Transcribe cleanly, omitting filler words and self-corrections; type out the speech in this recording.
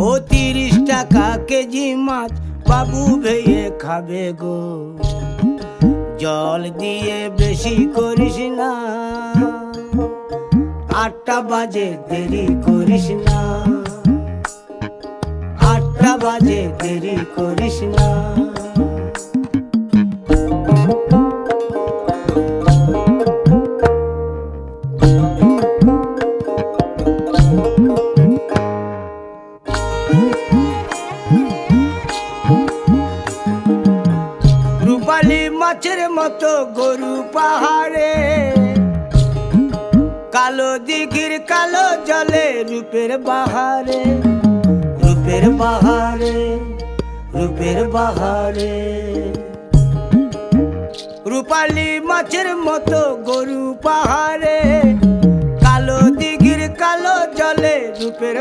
ও 30 টাকা কেজি মাছ বাবু ভেয়ে খাবে গো। জল দিয়ে বেশি করিস না, 8টা বাজে দেরি করিস না, 8টা বাজে দেরি করিস না। রূপালী মাছের মতো গরু পাহাড়ে, কালো দিঘির কালো জলে রূপের বাহারে, রূপের বাহারে, রূপের বাহারে। রূপালী মাছের মতো গরু পাহাড়ে, কালো দিঘির কালো জলে রূপের